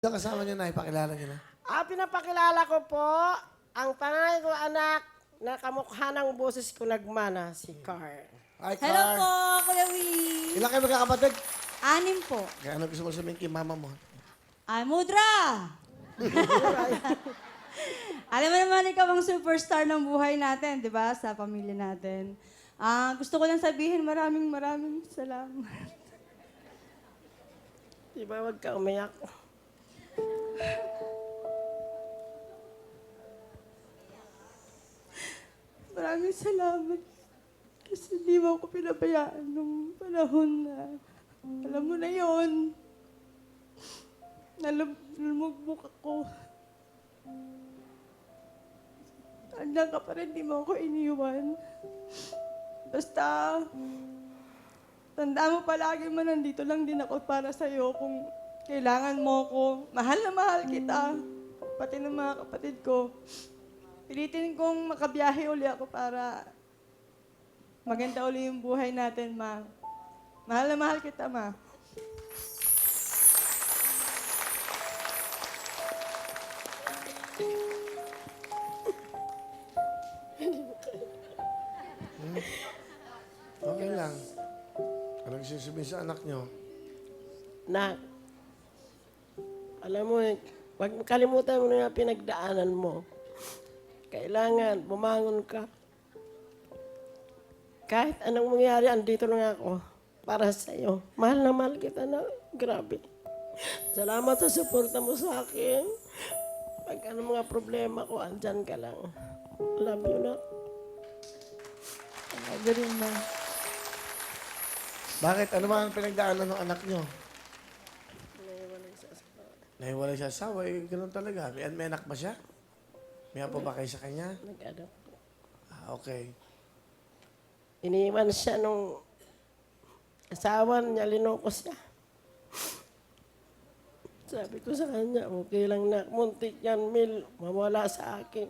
Yung kasama niyo na, ipakilala niyo na. Pinapakilala ko po ang panganay ko anak na kamukha ng boses ko nagmana, si Car. Hi, Hello Car. po, Kuya Willie. Ilan kayo magkakapatid? 6 po. Kaya ano gusto mo sabihin kay mama mo? Ay, Mudra! Alam mo naman, ikaw ang superstar ng buhay natin, di ba? Sa pamilya natin. Gusto ko lang sabihin, maraming salamat. Di ba, wag ka umiyak. Maraming salamat. Kasi di mo ako pinabayaan nung panahon na, alam mo na yon, nalumugbok ako. Andiyan ka pa rin, di mo ako iniwan. Basta, tandaan mo palagi mo, nandito lang din ako para sa'yo kung kailangan mo ko. Mahal na mahal kita, pati ng mga kapatid ko. Pilitin kong makabiyahe uli ako para maganda uli yung buhay natin, Ma. Mahal na mahal kita, Ma. Okay lang. Anong sasabihin sa anak niyo? Nak, alam mo, wag kalimutan mo na yung pinagdaanan mo. Kailangan, bumangon ka. Kahit anong mangyari, andito lang ako para sa iyo. Mahal na mahal kita na, grabe. Salamat sa suporta mo sa akin. Pag ano mga problema ko, andyan ka lang. Love you na. Love rin, Ma. Bakit? Ano ba ang pinagdaanan ng anak niyo? Nahiwalay sa asawa. Eh, ganun talaga. May anak ba siya? May apo ba kayo sa kanya? Nag-adopt. Okay. Iniwan siya nung asawa niya, linoko siya. Sabi ko sa kanya, okay lang na, muntik yan, Mil, mawala sa akin.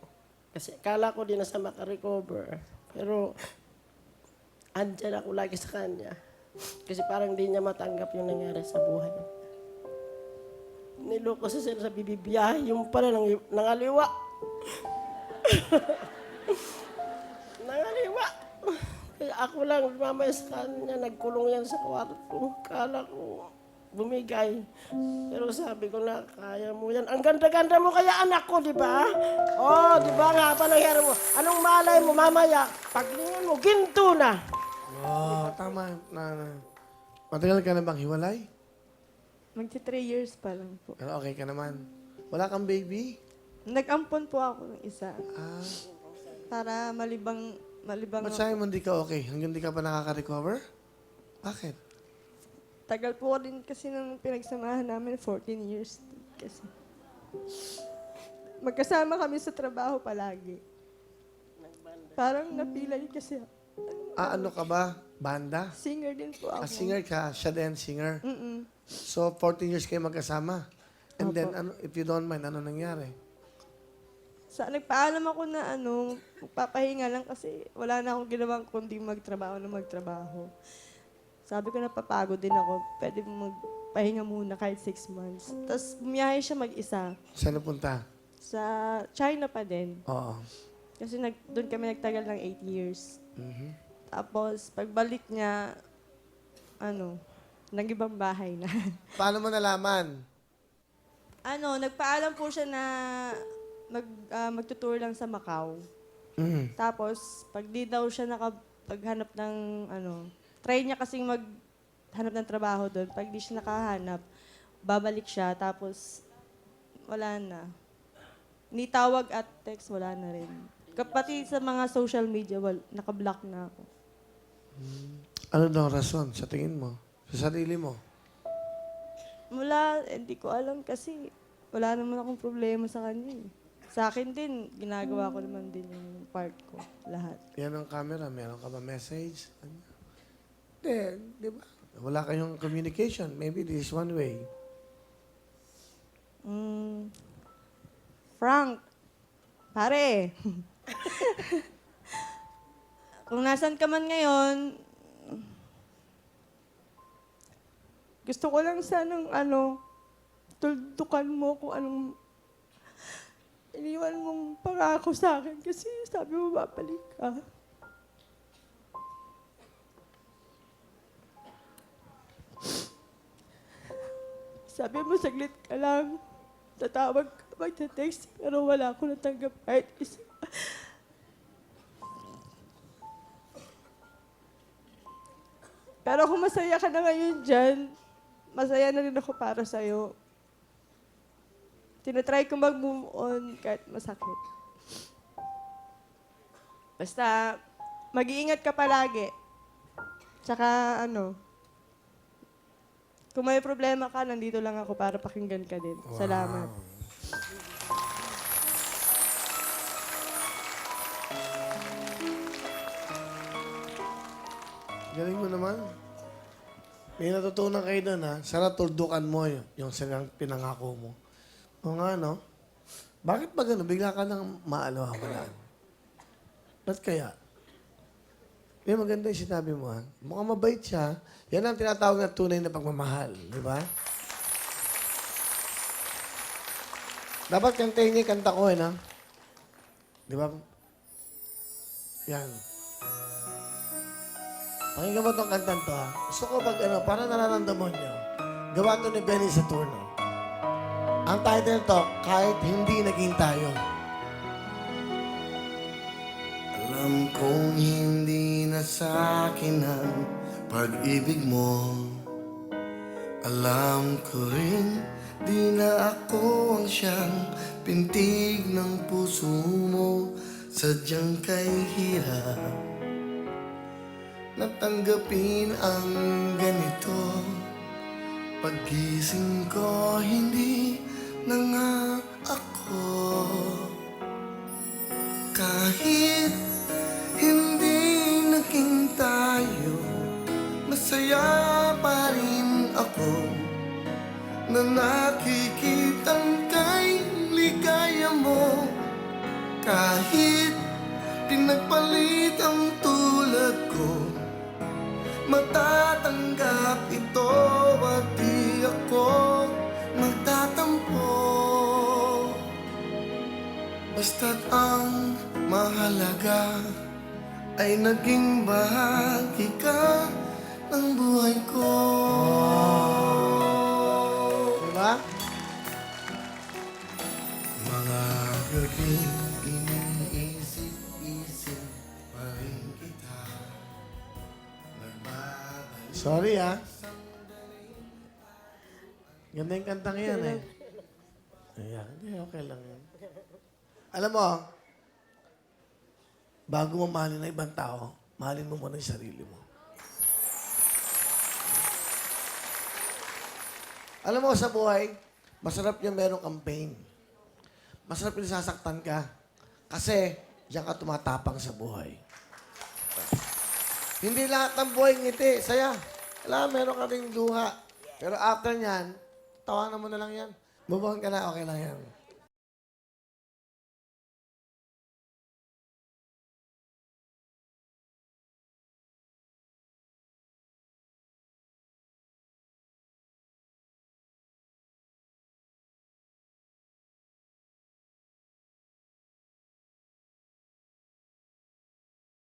Kasi kala ko di na sa makarecover. Pero, andyan ako lagi sa kanya. Kasi parang di niya matanggap yung nangyari sa buhay. Niloko siya sa bibibiyahe, yung pala nangaliwa. Nangaliwa. Kaya ako lang, lumamay sa kanya, nagkulong yan sa kwarto. Kala ko, bumigay. Pero sabi ko na, kaya mo yan. Ang ganda-ganda mo kaya anak ko, di ba? Oh, di ba nga pa nangyari mo? Anong malay mo mamaya? Paglingan mo, ginto na. Tama. Matagal ka na bang hiwalay? Magti 3 years pa lang po. Pero okay ka naman. Wala kang baby? Nag-ampon po ako ng isa Ah, para malibang ba't sa'yo mo hindi ka okay? Hanggang hindi ka pa nakaka-recover? Bakit? Tagal po rin kasi nung pinagsamahan namin, 14 years. Kasi magkasama kami sa trabaho palagi. Parang napilay kasi Ano ka ba? Banda? singer din po ako. Singer ka? Siya din, singer? Mm-mm. So, 14 years kayo magkasama. And Opo. then, if you don't mind, ano nangyari? Nagpaalam ako na magpapahinga lang kasi wala na akong ginawang kundi magtrabaho. Sabi ko napapagod din ako, pwede magpahinga muna kahit 6 months. Tapos bumiyahe siya mag-isa Saan napunta? sa China pa din. Oo. Kasi doon kami nagtagal ng 8 years. Mhm. Tapos pagbalik niya, nag-ibang bahay na. Paano mo nalaman? Nagpaalam po siya na magtutour lang sa Macau. Mhm. Tapos, pag di daw siya nakapaghanap ng, try niya kasing maghanap ng trabaho doon. Pag di siya nakahanap, babalik siya. Tapos, wala na. Ni tawag at text, wala na rin. Pati sa mga social media, naka-block na ako. Ano daw ang rason sa tingin mo? Sa sarili mo? Hindi ko alam kasi wala naman akong problema sa kanya eh. Sa akin din, ginagawa ko naman din yung part ko, lahat. Yan ang camera. Meron ka ba message? Ano? Hindi, di ba? Wala kayong communication. Maybe this is one way. Frank, pare. Kung nasan ka man ngayon, gusto ko lang sanang tuldukan mo kung anong iniwan mong pangako sa akin kasi sabi mo babalik ka. Sabi mo saglit ka lang. Tatawag ka, magte-text, pero wala akong natanggap kahit isa. Pero kung masaya ka na ngayon dyan, masaya na rin ako para sa'yo. Tinatry ko mag-move on kahit masakit. Basta, mag-iingat ka palagi. Tsaka kung may problema ka, nandito lang ako para pakinggan ka din. Salamat. Galing mo naman. May natutunan kayo doon, ha? Sana tuldukan mo yung silang pinangako mo. O nga, no? Bakit ba gano'n? Bigla ka nang maalawalaan. Ba't kaya? May maganda yung sinabi mo, ha? Mukhang mabait siya. Yan ang tinatawag na tunay na pagmamahal. Di ba? Dapat kantayin niya yung kanta ko, na? Di ba? Yan. Pakinggan mo itong kantan to, ha? Gusto ko pag para nararamdaman niyo, gawa to ni Benny Saturno. Ang title to, Kahit Hindi Naging Tayo. Alam kong hindi na sa akin ang pag-ibig mo. Alam ko rin di na ako ang siyang pintig ng puso mo. Sadyang kay hirap natanggapin ang ganito. Paggising ko, hindi na nga ako. Kahit hindi naging tayo, masaya pa rin ako na nakikitang kay ligaya mo. Kahit pinagpalit ang tulad ko, matatanggap ito at di ako magtatampo. Basta't ang mahalaga ay naging bahagi ka ng buhay ko. Diba? Mga gabing iniisip-isip pa rin kita. Nagbabalik. Sorry, ha? Ganda yung kantang yan, eh. Ayan, hindi, okay lang yan. Alam mo, bago mo mahalin ng ibang tao, mahalin mo muna yung sarili mo. Alam mo, sa buhay, masarap yung merong campaign. Masarap yung sasaktan ka. Kasi, diyan ka tumatapang sa buhay. Hindi lahat ng buhay ngiti, saya. Alam, meron ka ring luha. Pero after nyan, tawanan mo na lang yan. Move on ka na, okay lang yan.